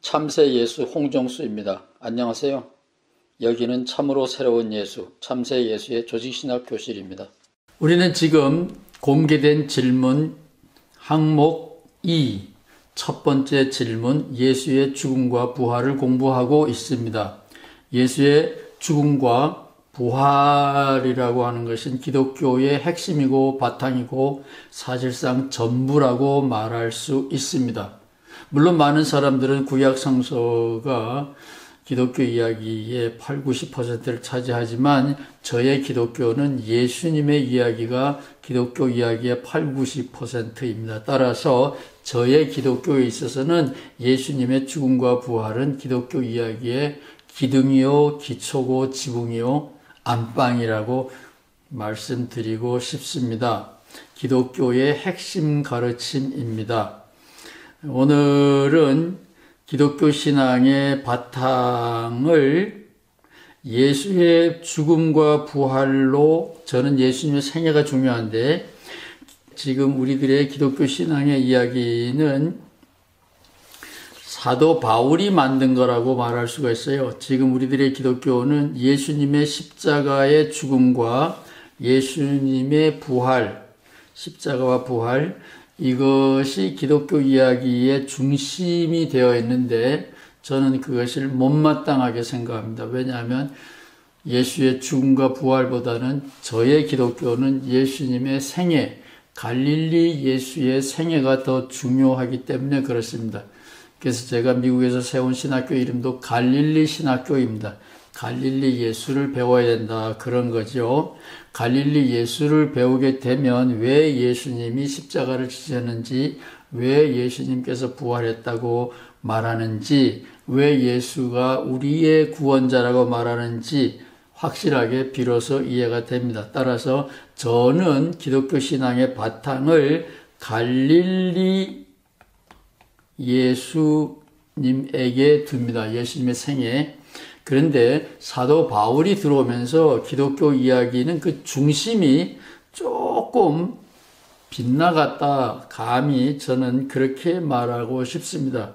참새 예수 홍정수입니다. 안녕하세요. 여기는 참으로 새로운 예수, 참새 예수의 조직신학 교실입니다. 우리는 지금 공개된 질문 항목 2, 첫 번째 질문, 예수의 죽음과 부활을 공부하고 있습니다. 예수의 죽음과 부활이라고 하는 것은 기독교의 핵심이고 바탕이고 사실상 전부라고 말할 수 있습니다. 물론 많은 사람들은 구약 성서가 기독교 이야기의 8, 90%를 차지하지만 저의 기독교는 예수님의 이야기가 기독교 이야기의 8, 90%입니다. 따라서 저의 기독교에 있어서는 예수님의 죽음과 부활은 기독교 이야기의 기둥이요, 기초고, 지붕이요, 안방이라고 말씀드리고 싶습니다. 기독교의 핵심 가르침입니다. 오늘은 기독교 신앙의 바탕을 예수의 죽음과 부활로, 저는 예수님의 생애가 중요한데 지금 우리들의 기독교 신앙의 이야기는 사도 바울이 만든 거라고 말할 수가 있어요. 지금 우리들의 기독교는 예수님의 십자가의 죽음과 예수님의 부활, 십자가와 부활, 이것이 기독교 이야기의 중심이 되어 있는데 저는 그것을 못마땅하게 생각합니다. 왜냐하면 예수의 죽음과 부활보다는 저의 기독교는 예수님의 생애, 갈릴리 예수의 생애가 더 중요하기 때문에 그렇습니다. 그래서 제가 미국에서 세운 신학교 이름도 갈릴리 신학교입니다. 갈릴리 예수를 배워야 된다, 그런 거죠. 갈릴리 예수를 배우게 되면 왜 예수님이 십자가를 지셨는지, 왜 예수님께서 부활했다고 말하는지, 왜 예수가 우리의 구원자라고 말하는지 확실하게 비로소 이해가 됩니다. 따라서 저는 기독교 신앙의 바탕을 갈릴리 예수님에게 둡니다. 예수님의 생애. 그런데 사도 바울이 들어오면서 기독교 이야기는 그 중심이 조금 빗나갔다, 감히 저는 그렇게 말하고 싶습니다.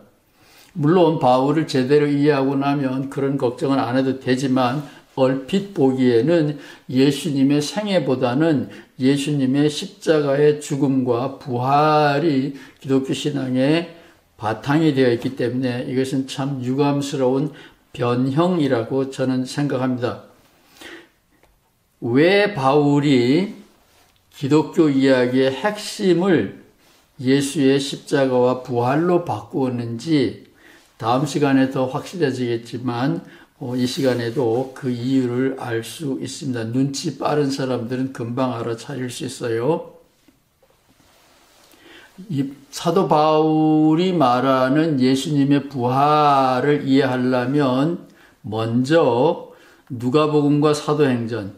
물론 바울을 제대로 이해하고 나면 그런 걱정은 안 해도 되지만 얼핏 보기에는 예수님의 생애보다는 예수님의 십자가의 죽음과 부활이 기독교 신앙의 바탕이 되어 있기 때문에 이것은 참 유감스러운 변형이라고 저는 생각합니다. 왜 바울이 기독교 이야기의 핵심을 예수의 십자가와 부활로 바꾸었는지 다음 시간에 더 확실해지겠지만 이 시간에도 그 이유를 알 수 있습니다. 눈치 빠른 사람들은 금방 알아차릴 수 있어요. 이 사도 바울이 말하는 예수님의 부활을 이해하려면 먼저 누가복음과 사도행전,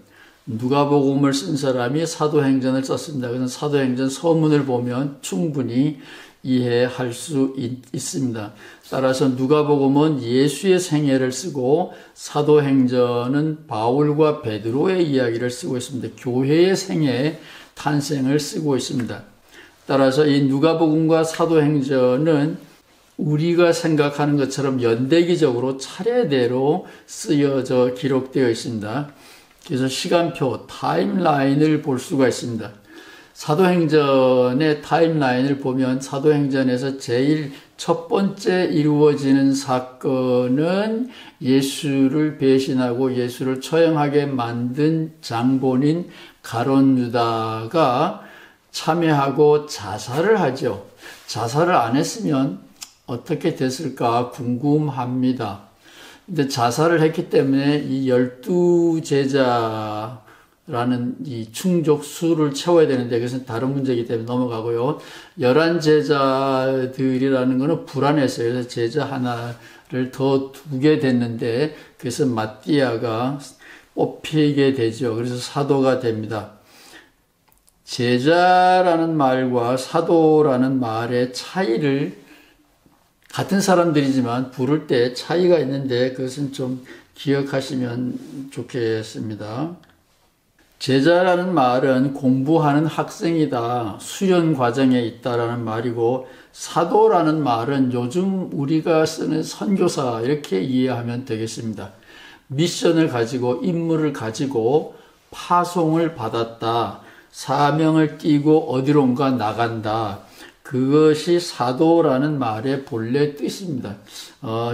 누가복음을 쓴 사람이 사도행전을 썼습니다. 그래서 사도행전 서문을 보면 충분히 이해할 수 있습니다. 따라서 누가복음은 예수의 생애를 쓰고 사도행전은 바울과 베드로의 이야기를 쓰고 있습니다. 교회의 생애, 탄생을 쓰고 있습니다. 따라서 이 누가복음과 사도행전은 우리가 생각하는 것처럼 연대기적으로 차례대로 쓰여져 기록되어 있습니다. 그래서 시간표, 타임라인을 볼 수가 있습니다. 사도행전의 타임라인을 보면 사도행전에서 제일 첫 번째 이루어지는 사건은 예수를 배신하고 예수를 처형하게 만든 장본인 가룟 유다가 참여하고 자살을 하죠. 자살을 안 했으면 어떻게 됐을까 궁금합니다. 근데 자살을 했기 때문에 이 12제자라는 이 충족 수를 채워야 되는데 그것은 다른 문제이기 때문에 넘어가고요. 11제자들이라는 것은 불안했어요. 그래서 제자 하나를 더 두게 됐는데 그래서 마띠아가 뽑히게 되죠. 그래서 사도가 됩니다. 제자라는 말과 사도라는 말의 차이를 같은 사람들이지만 부를 때 차이가 있는데 그것은 좀 기억하시면 좋겠습니다. 제자라는 말은 공부하는 학생이다, 수련 과정에 있다라는 말이고, 사도라는 말은 요즘 우리가 쓰는 선교사 이렇게 이해하면 되겠습니다. 미션을 가지고 임무를 가지고 파송을 받았다, 사명을 띠고 어디론가 나간다. 그것이 사도라는 말의 본래 뜻입니다.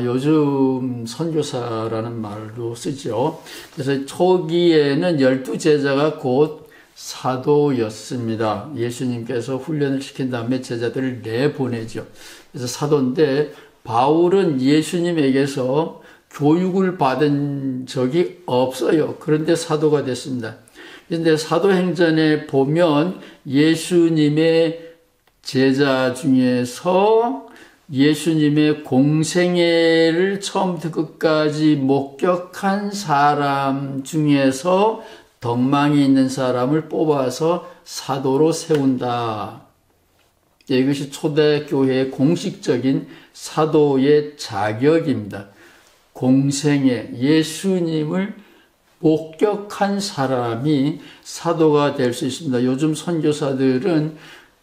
요즘 선교사라는 말로 쓰죠. 그래서 초기에는 12제자가 곧 사도였습니다. 예수님께서 훈련을 시킨 다음에 제자들을 내보내죠. 그래서 사도인데, 바울은 예수님에게서 교육을 받은 적이 없어요. 그런데 사도가 됐습니다. 그런데 사도행전에 보면 예수님의 제자 중에서 예수님의 공생애를 처음부터 끝까지 목격한 사람 중에서 덕망이 있는 사람을 뽑아서 사도로 세운다. 이것이 초대교회의 공식적인 사도의 자격입니다. 공생애, 예수님을 목격한 사람이 사도가 될 수 있습니다. 요즘 선교사들은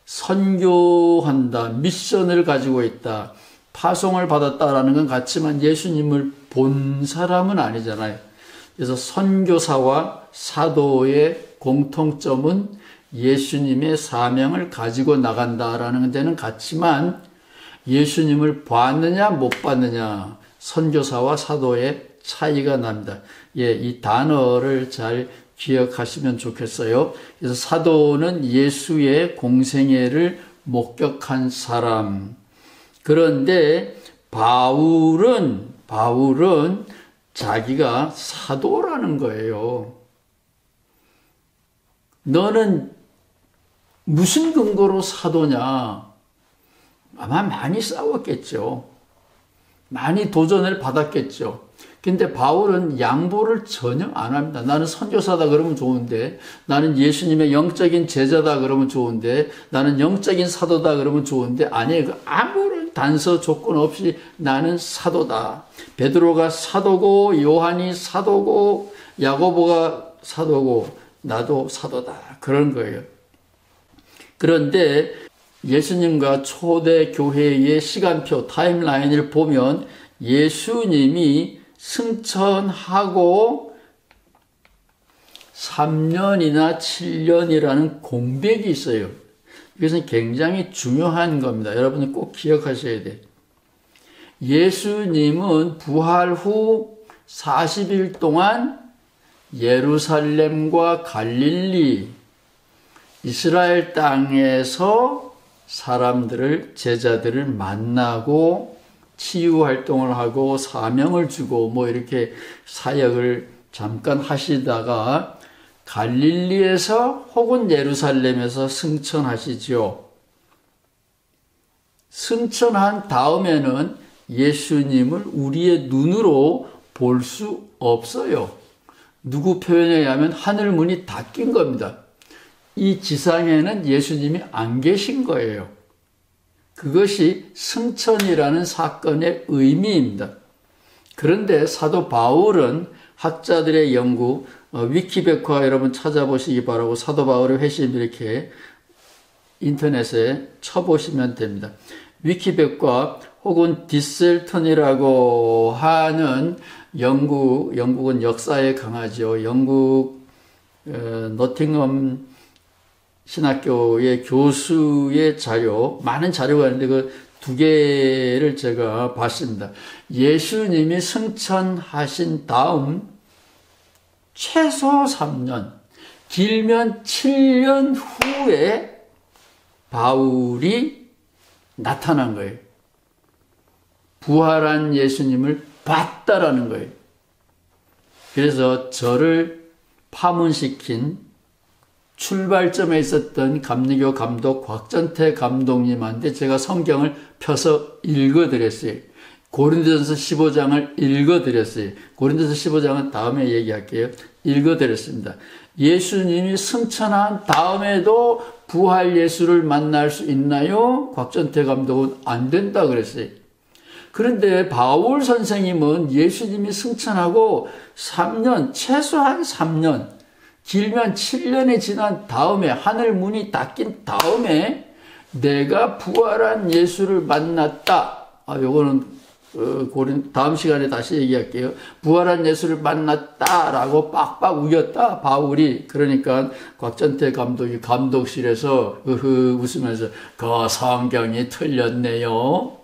선교한다, 미션을 가지고 있다, 파송을 받았다라는 건 같지만 예수님을 본 사람은 아니잖아요. 그래서 선교사와 사도의 공통점은 예수님의 사명을 가지고 나간다라는 데는 같지만 예수님을 봤느냐 못 봤느냐, 선교사와 사도의 차이가 납니다. 이 단어를 잘 기억하시면 좋겠어요. 그래서 사도는 예수의 공생애를 목격한 사람. 그런데 바울은 자기가 사도라는 거예요. 너는 무슨 근거로 사도냐? 아마 많이 싸웠겠죠. 많이 도전을 받았겠죠. 근데 바울은 양보를 전혀 안 합니다. 나는 선교사다 그러면 좋은데, 나는 예수님의 영적인 제자다 그러면 좋은데, 나는 영적인 사도다 그러면 좋은데, 아니에요. 아무런 단서 조건 없이 나는 사도다. 베드로가 사도고, 요한이 사도고, 야고보가 사도고, 나도 사도다. 그런 거예요. 그런데 예수님과 초대 교회의 시간표, 타임라인을 보면 예수님이 승천하고 3년이나 7년이라는 공백이 있어요. 이것은 굉장히 중요한 겁니다. 여러분은 꼭 기억하셔야 돼요. 예수님은 부활 후 40일 동안 예루살렘과 갈릴리, 이스라엘 땅에서 사람들을, 제자들을 만나고 치유 활동을 하고 사명을 주고 뭐 이렇게 사역을 잠깐 하시다가 갈릴리에서 혹은 예루살렘에서 승천하시죠. 승천한 다음에는 예수님을 우리의 눈으로 볼 수 없어요. 누구 표현에 의하면 하늘 문이 닫힌 겁니다. 이 지상에는 예수님이 안 계신 거예요. 그것이 승천이라는 사건의 의미입니다. 그런데 사도 바울은 학자들의 연구, 위키백과 여러분 찾아보시기 바라고, 사도 바울의 회심 이렇게 인터넷에 쳐보시면 됩니다. 위키백과 혹은 디셀턴이라고 하는 영국은 역사에 강하죠. 영국 너팅엄 신학교의 교수의 자료, 많은 자료가 있는데 그 두 개를 제가 봤습니다. 예수님이 승천하신 다음 최소 3년, 길면 7년 후에 바울이 나타난 거예요. 부활한 예수님을 봤다라는 거예요. 그래서 저를 파문시킨 출발점에 있었던 감리교 감독 곽전태 감독님한테 제가 성경을 펴서 읽어드렸어요. 고린도전서 15장을 읽어드렸어요. 고린도전서 15장은 다음에 얘기할게요. 읽어드렸습니다. 예수님이 승천한 다음에도 부활 예수를 만날 수 있나요? 곽전태 감독은 안 된다 그랬어요. 그런데 바울 선생님은 예수님이 승천하고 3년, 최소한 3년, 길면 7년이 지난 다음에, 하늘 문이 닫힌 다음에 내가 부활한 예수를 만났다. 요거는 다음 시간에 다시 얘기할게요. 부활한 예수를 만났다라고 빡빡 우겼다, 바울이. 그러니까 곽전태 감독이 감독실에서 웃으면서 그 성경이 틀렸네요.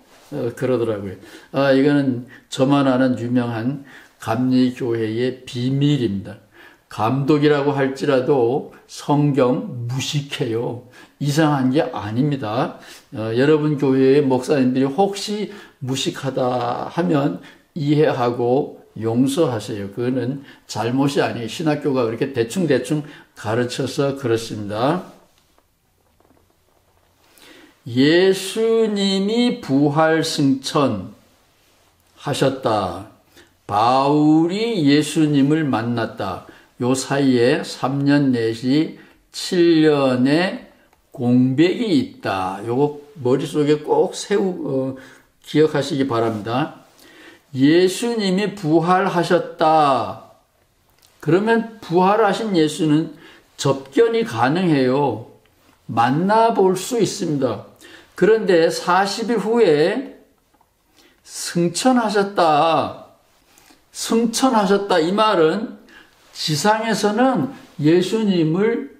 그러더라고요. 이거는 저만 아는 유명한 감리교회의 비밀입니다. 감독이라고 할지라도 성경 무식해요. 이상한 게 아닙니다. 여러분 교회의 목사님들이 혹시 무식하다 하면 이해하고 용서하세요. 그거는 잘못이 아니에요. 신학교가 그렇게 대충대충 가르쳐서 그렇습니다. 예수님이 부활 승천 하셨다. 바울이 예수님을 만났다. 요 사이에 3년 내지 7년의 공백이 있다. 요거 머릿속에 꼭 기억하시기 바랍니다. 예수님이 부활하셨다. 그러면 부활하신 예수는 접견이 가능해요. 만나볼 수 있습니다. 그런데 40일 후에 승천하셨다. 승천하셨다. 이 말은 지상에서는 예수님을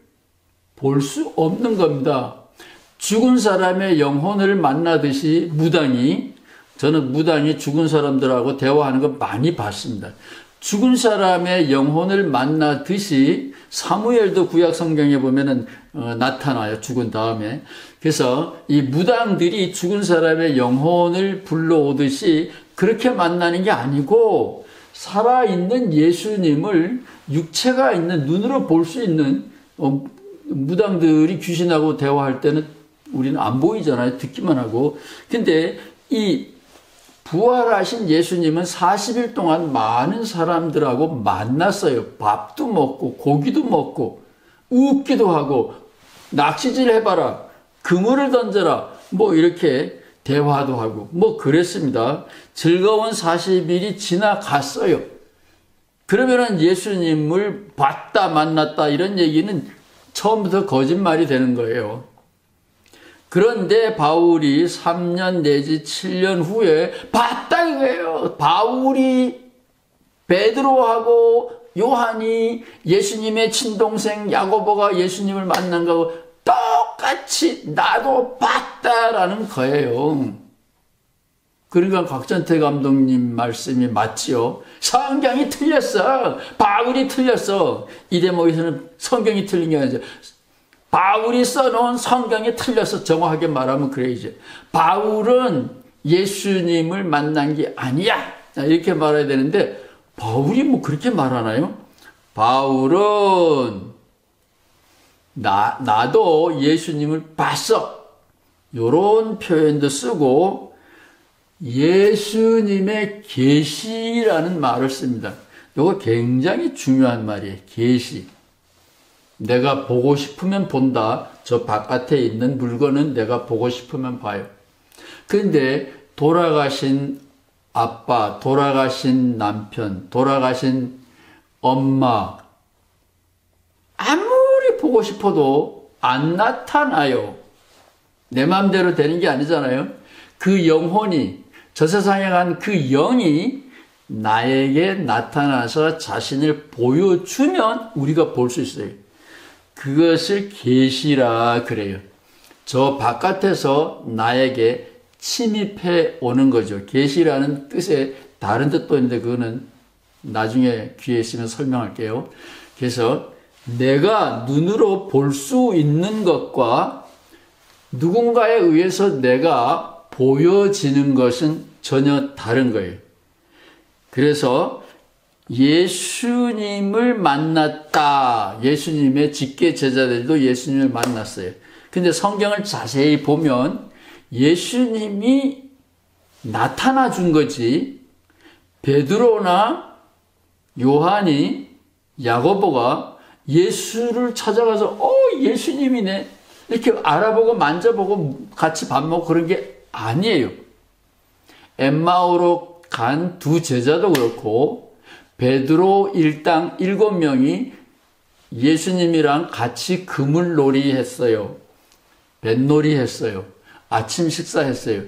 볼 수 없는 겁니다. 죽은 사람의 영혼을 만나듯이 저는 무당이 죽은 사람들하고 대화하는 거 많이 봤습니다. 죽은 사람의 영혼을 만나듯이 사무엘도 구약 성경에 보면은 나타나요. 죽은 다음에. 그래서 이 무당들이 죽은 사람의 영혼을 불러오듯이 그렇게 만나는 게 아니고 살아있는 예수님을 육체가 있는 눈으로 볼 수 있는 무당들이 귀신하고 대화할 때는 우리는 안 보이잖아요. 듣기만 하고. 근데 이 부활하신 예수님은 40일 동안 많은 사람들하고 만났어요. 밥도 먹고 고기도 먹고 웃기도 하고 낚시질 해봐라. 그물을 던져라. 뭐 이렇게 대화도 하고 뭐 그랬습니다. 즐거운 40일이 지나갔어요. 그러면은 예수님을 봤다 만났다 이런 얘기는 처음부터 거짓말이 되는 거예요. 그런데 바울이 3년 내지 7년 후에 봤다 이거예요. 바울이 베드로하고 요한이 예수님의 친동생 야고보가 예수님을 만난 거하고 똑같이 나도 봤다라는 거예요. 그러니까 곽전태 감독님 말씀이 맞지요. 성경이 틀렸어. 바울이 틀렸어. 이 대목에서는 성경이 틀린 게 아니죠. 바울이 써놓은 성경이 틀려서 정확하게 말하면 그래야죠. 바울은 예수님을 만난 게 아니야. 이렇게 말해야 되는데 바울이 뭐 그렇게 말하나요? 바울은 나도 예수님을 봤어. 이런 표현도 쓰고 예수님의 계시라는 말을 씁니다. 이거 굉장히 중요한 말이에요. 계시. 내가 보고 싶으면 본다. 저 바깥에 있는 물건은 내가 보고 싶으면 봐요. 그런데 돌아가신 아빠, 돌아가신 남편, 돌아가신 엄마 아무리 보고 싶어도 안 나타나요. 내 마음대로 되는 게 아니잖아요. 그 영혼이, 저 세상에 간 그 영이 나에게 나타나서 자신을 보여주면 우리가 볼 수 있어요. 그것을 계시라 그래요. 저 바깥에서 나에게 침입해 오는 거죠. 계시라는 뜻에 다른 뜻도 있는데 그거는 나중에 기회 있으면 설명할게요. 그래서 내가 눈으로 볼 수 있는 것과 누군가에 의해서 내가 보여지는 것은 전혀 다른 거예요. 그래서 예수님을 만났다. 예수님의 직계 제자들도 예수님을 만났어요. 근데 성경을 자세히 보면 예수님이 나타나 준 거지 베드로나 요한이 야고보가 예수를 찾아가서 예수님이네 이렇게 알아보고 만져보고 같이 밥 먹고 그런 게 아니에요. 엠마오로 간 두 제자도 그렇고 베드로 일당 7명이 예수님이랑 같이 그물놀이 했어요. 뱃놀이 했어요. 아침 식사했어요.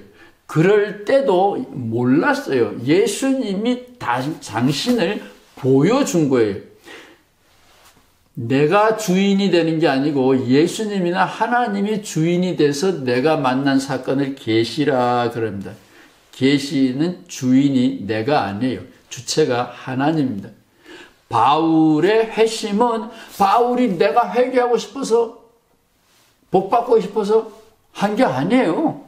그럴 때도 몰랐어요. 예수님이 당신을 보여준 거예요. 내가 주인이 되는 게 아니고 예수님이나 하나님이 주인이 돼서 내가 만난 사건을 계시라 그럽니다. 계시는 주인이 내가 아니에요. 주체가 하나님입니다. 바울의 회심은 바울이 내가 회개하고 싶어서 복받고 싶어서 한 게 아니에요.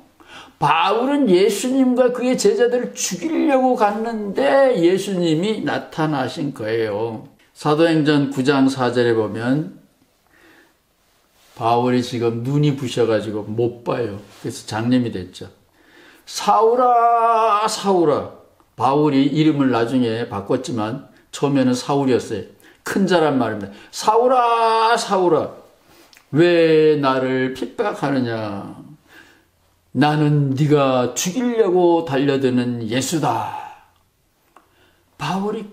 바울은 예수님과 그의 제자들을 죽이려고 갔는데 예수님이 나타나신 거예요. 사도행전 9장 4절에 보면 바울이 지금 눈이 부셔가지고 못 봐요. 그래서 장님이 됐죠. 사울아 사울아. 바울이 이름을 나중에 바꿨지만 처음에는 사울이었어요. 큰 자란 말입니다. 사울아 사울아 왜 나를 핍박하느냐. 나는 네가 죽이려고 달려드는 예수다. 바울이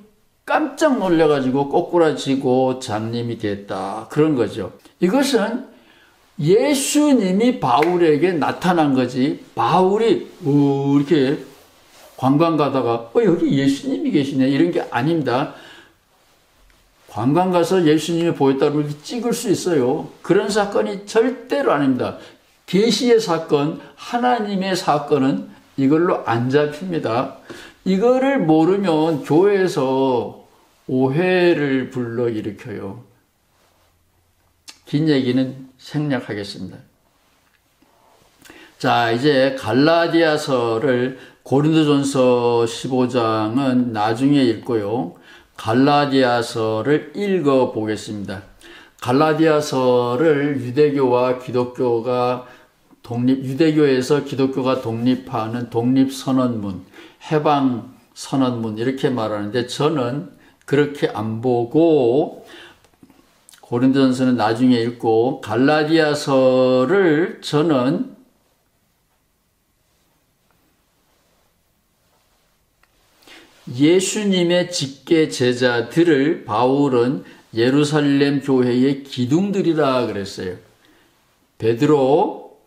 깜짝 놀라가지고 꼬꾸라지고 장님이 됐다. 그런 거죠. 이것은 예수님이 바울에게 나타난 거지. 바울이 이렇게 관광 가다가 여기 예수님이 계시네 이런 게 아닙니다. 관광 가서 예수님이 보였다고 이렇게 찍을 수 있어요. 그런 사건이 절대로 아닙니다. 계시의 사건, 하나님의 사건은 이걸로 안 잡힙니다. 이거를 모르면 교회에서 오해를 불러일으켜요. 긴 얘기는 생략하겠습니다. 자, 이제 갈라디아서를 고린도전서 15장은 나중에 읽고요. 갈라디아서를 읽어보겠습니다. 갈라디아서를 유대교와 기독교가 유대교에서 기독교가 독립하는 독립선언문, 해방선언문 이렇게 말하는데 저는 그렇게 안 보고 고린도전서는 나중에 읽고 갈라디아서를 저는 예수님의 직계 제자들을 바울은 예루살렘 교회의 기둥들이라 그랬어요. 베드로,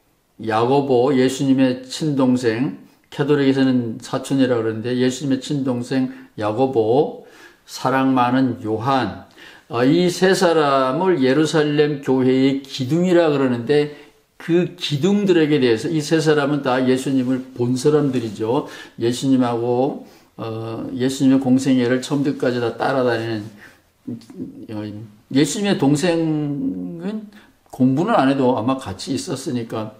야고보, 예수님의 친동생, 캐톨릭에서는 사촌이라 그러는데 예수님의 친동생 야고보, 사랑 많은 요한, 이 세 사람을 예루살렘 교회의 기둥이라 그러는데 그 기둥들에게 대해서 이 세 사람은 다 예수님을 본 사람들이죠. 예수님하고 예수님의 공생애를 처음부터까지 다 따라다니는 예수님의 동생은 공부는 안 해도 아마 같이 있었으니까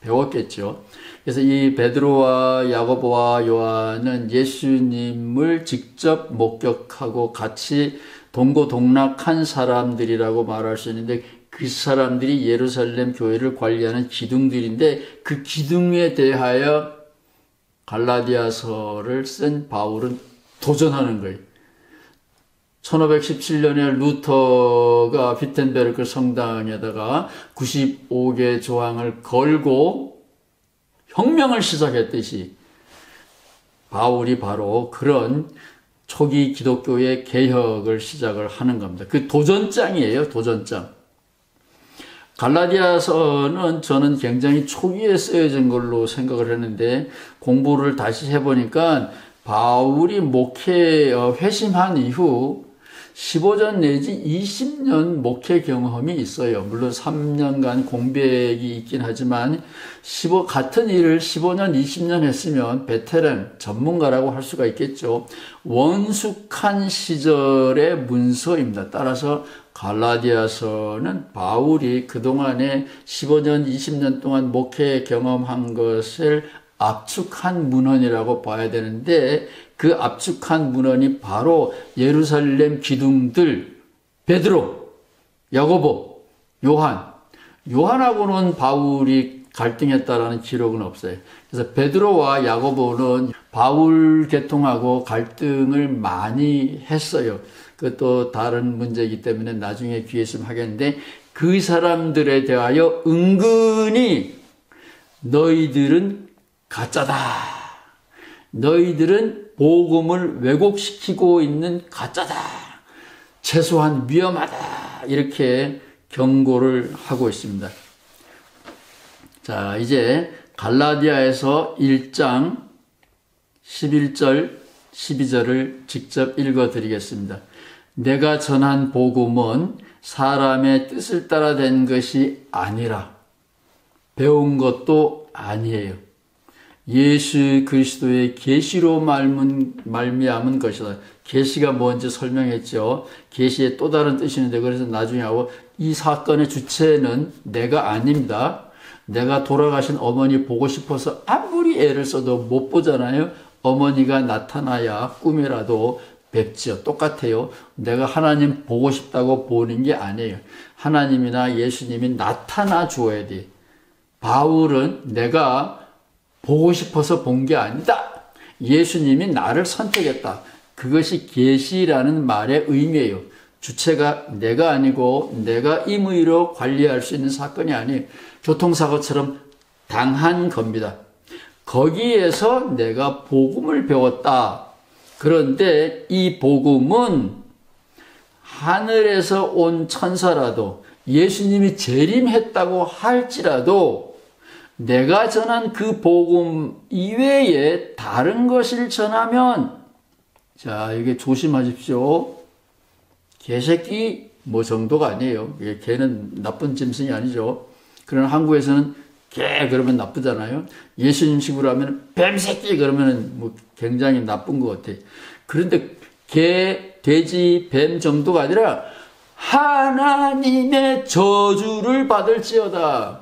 배웠겠죠. 그래서 이 베드로와 야고보와 요한은 예수님을 직접 목격하고 같이 동고동락한 사람들이라고 말할 수 있는데 그 사람들이 예루살렘 교회를 관리하는 기둥들인데 그 기둥에 대하여 갈라디아서를 쓴 바울은 도전하는 거예요. 1517년에 루터가 비텐베르크 성당에다가 95개 조항을 걸고 혁명을 시작했듯이 바울이 바로 그런 초기 기독교의 개혁을 시작을 하는 겁니다. 그 도전장이에요. 도전장. 갈라디아서는 저는 굉장히 초기에 쓰여진 걸로 생각을 했는데 공부를 다시 해보니까 바울이 회심한 이후 15년 내지 20년 목회 경험이 있어요. 물론 3년간 공백이 있긴 하지만 같은 일을 15년, 20년 했으면 베테랑, 전문가라고 할 수가 있겠죠. 원숙한 시절의 문서입니다. 따라서 갈라디아서는 바울이 그동안에 15년, 20년 동안 목회 경험한 것을 압축한 문헌이라고 봐야 되는데 그 압축한 문헌이 바로 예루살렘 기둥들 베드로, 야고보, 요한하고는 바울이 갈등했다라는 기록은 없어요. 그래서 베드로와 야고보는 바울 계통하고 갈등을 많이 했어요. 그것도 다른 문제이기 때문에 나중에 기회 있으면 하겠는데 그 사람들에 대하여 은근히 너희들은 가짜다. 너희들은 복음을 왜곡시키고 있는 가짜다. 최소한 위험하다. 이렇게 경고를 하고 있습니다. 자, 이제 갈라디아에서 1장 11절, 12절을 직접 읽어드리겠습니다. 내가 전한 복음은 사람의 뜻을 따라 된 것이 아니라 배운 것도 아니에요. 예수 그리스도의 계시로 말미암은 것이다. 계시가 뭔지 설명했죠. 계시의 또 다른 뜻이 있는데 그래서 나중에 하고 이 사건의 주체는 내가 아닙니다. 내가 돌아가신 어머니 보고 싶어서 아무리 애를 써도 못 보잖아요. 어머니가 나타나야 꿈이라도 뵙죠. 똑같아요. 내가 하나님 보고 싶다고 보는 게 아니에요. 하나님이나 예수님이 나타나 줘야 돼. 바울은 내가 보고 싶어서 본 게 아니다. 예수님이 나를 선택했다. 그것이 계시라는 말의 의미예요. 주체가 내가 아니고 내가 임의로 관리할 수 있는 사건이 아니에요. 교통사고처럼 당한 겁니다. 거기에서 내가 복음을 배웠다. 그런데 이 복음은 하늘에서 온 천사라도 예수님이 재림했다고 할지라도 내가 전한 그 복음 이외에 다른 것을 전하면, 자, 이게 조심하십시오. 개새끼 뭐 정도가 아니에요. 개는 나쁜 짐승이 아니죠. 그러나 한국에서는 개 그러면 나쁘잖아요. 예수님식으로 하면 뱀새끼 그러면 뭐 굉장히 나쁜 것 같아요. 그런데 개, 돼지, 뱀 정도가 아니라 하나님의 저주를 받을지어다.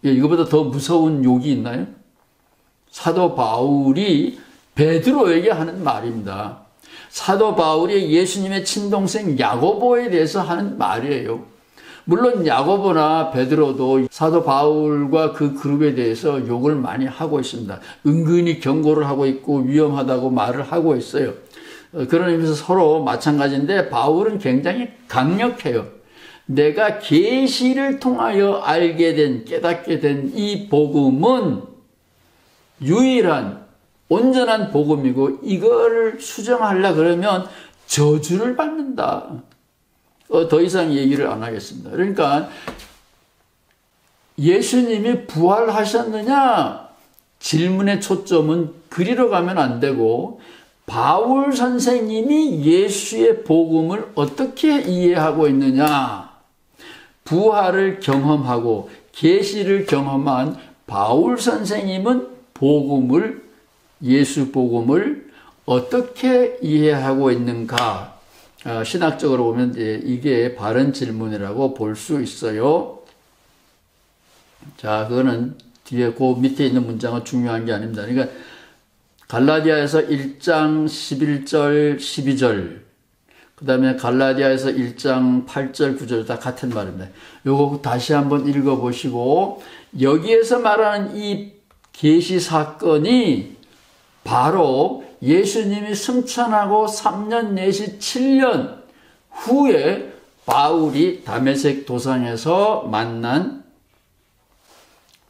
이거보다 더 무서운 욕이 있나요? 사도 바울이 베드로에게 하는 말입니다. 사도 바울이 예수님의 친동생 야고보에 대해서 하는 말이에요. 물론 야고보나 베드로도 사도 바울과 그 그룹에 대해서 욕을 많이 하고 있습니다. 은근히 경고를 하고 있고 위험하다고 말을 하고 있어요. 그런 의미에서 서로 마찬가지인데 바울은 굉장히 강력해요. 내가 계시를 통하여 알게 된, 깨닫게 된 이 복음은 유일한 온전한 복음이고 이거를 수정하려 그러면 저주를 받는다. 더 이상 얘기를 안 하겠습니다. 그러니까 예수님이 부활하셨느냐? 질문의 초점은 그리로 가면 안 되고 바울 선생님이 예수의 복음을 어떻게 이해하고 있느냐? 부활을 경험하고 계시를 경험한 바울 선생님은 복음을, 예수 복음을 어떻게 이해하고 있는가? 신학적으로 보면 이게 바른 질문이라고 볼 수 있어요. 자, 그거는 뒤에 그 밑에 있는 문장은 중요한 게 아닙니다. 그러니까 갈라디아에서 1장 11절, 12절, 그 다음에 갈라디아에서 1장 8절, 9절 다 같은 말입니다. 요거 다시 한번 읽어보시고 여기에서 말하는 이 계시 사건이 바로 예수님이 승천하고 3년 내지 7년 후에 바울이 다메섹 도상에서 만난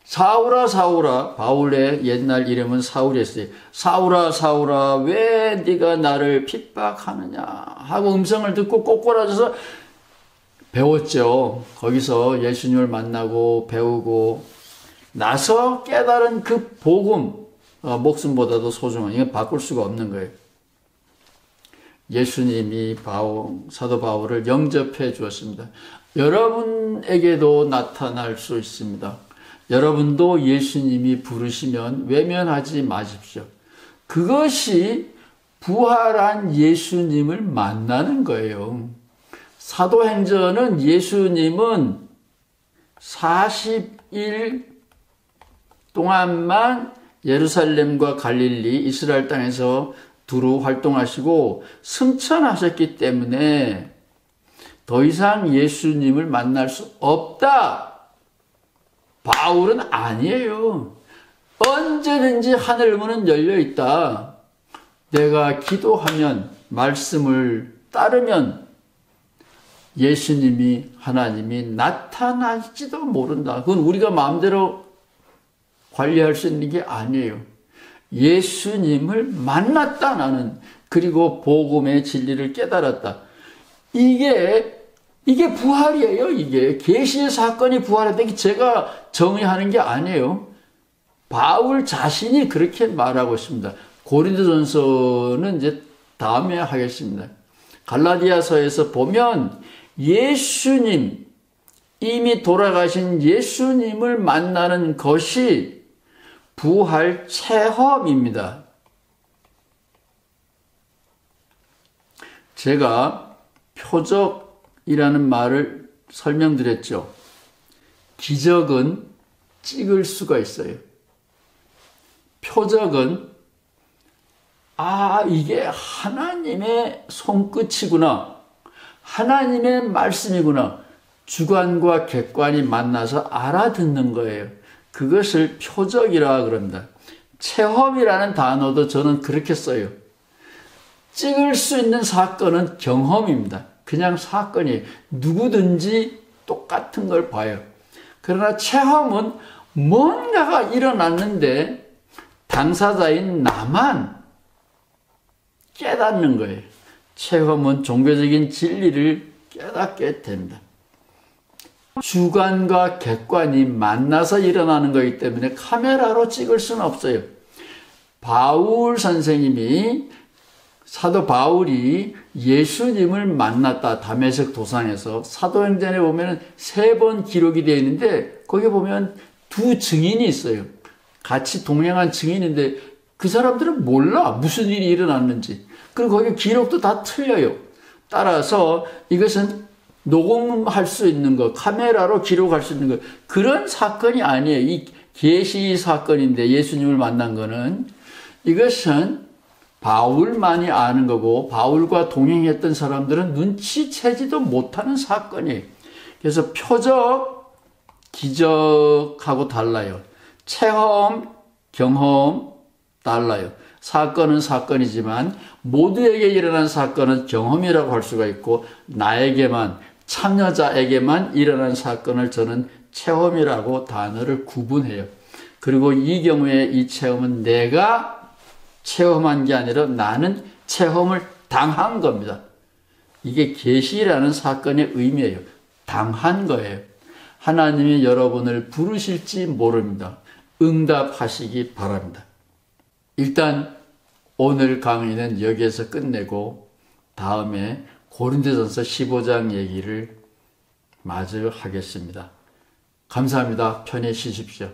사울아 사울아, 바울의 옛날 이름은 사울이었어요. 사울아 사울아 왜 네가 나를 핍박하느냐 하고 음성을 듣고 꼬꾸라져서 배웠죠. 거기서 예수님을 만나고 배우고 나서 깨달은 그 복음, 목숨보다도 소중한, 이건 바꿀 수가 없는 거예요. 예수님이 사도 바울을 영접해 주었습니다. 여러분에게도 나타날 수 있습니다. 여러분도 예수님이 부르시면 외면하지 마십시오. 그것이 부활한 예수님을 만나는 거예요. 사도행전은 예수님은 40일 동안만 예루살렘과 갈릴리, 이스라엘 땅에서 두루 활동하시고 승천하셨기 때문에 더 이상 예수님을 만날 수 없다. 바울은 아니에요. 언제든지 하늘 문은 열려 있다. 내가 기도하면, 말씀을 따르면 예수님이, 하나님이 나타날지도 모른다. 그건 우리가 마음대로 관리할 수 있는 게 아니에요. 예수님을 만났다 나는. 그리고 복음의 진리를 깨달았다. 이게 이게 부활이에요. 이게 계시의 사건이 부활이다. 제가 정의하는 게 아니에요. 바울 자신이 그렇게 말하고 있습니다. 고린도전서는 이제 다음에 하겠습니다. 갈라디아서에서 보면 예수님, 이미 돌아가신 예수님을 만나는 것이 부활 체험입니다. 제가 표적이라는 말을 설명드렸죠. 기적은 찍을 수가 있어요. 표적은 이게 하나님의 손끝이구나. 하나님의 말씀이구나. 주관과 객관이 만나서 알아듣는 거예요. 그것을 표적이라 그럽니다. 체험이라는 단어도 저는 그렇게 써요. 찍을 수 있는 사건은 경험입니다. 그냥 사건이 누구든지 똑같은 걸 봐요. 그러나 체험은 뭔가가 일어났는데 당사자인 나만 깨닫는 거예요. 체험은 종교적인 진리를 깨닫게 됩니다. 주관과 객관이 만나서 일어나는 거기 때문에 카메라로 찍을 수는 없어요. 바울 선생님이, 사도 바울이 예수님을 만났다. 다메섹 도상에서 사도행전에 보면 3번 기록이 되어 있는데 거기 보면 2 증인이 있어요. 같이 동행한 증인인데 그 사람들은 몰라 무슨 일이 일어났는지. 그리고 거기 기록도 다 틀려요. 따라서 이것은 녹음할 수 있는 것, 카메라로 기록할 수 있는 것, 그런 사건이 아니에요. 이 계시 사건인데 예수님을 만난 거는, 이것은 바울만이 아는 거고 바울과 동행했던 사람들은 눈치채지도 못하는 사건이에요. 그래서 표적, 기적하고 달라요. 체험, 경험 달라요. 사건은 사건이지만 모두에게 일어난 사건은 경험이라고 할 수가 있고, 나에게만, 참여자에게만 일어난 사건을 저는 체험이라고 단어를 구분해요. 그리고 이 경우에 이 체험은 내가 체험한 게 아니라 나는 체험을 당한 겁니다. 이게 계시라는 사건의 의미예요. 당한 거예요. 하나님이 여러분을 부르실지 모릅니다. 응답하시기 바랍니다. 일단 오늘 강의는 여기에서 끝내고 다음에 고린도전서 15장 얘기를 마저 하겠습니다. 감사합니다. 편히 쉬십시오.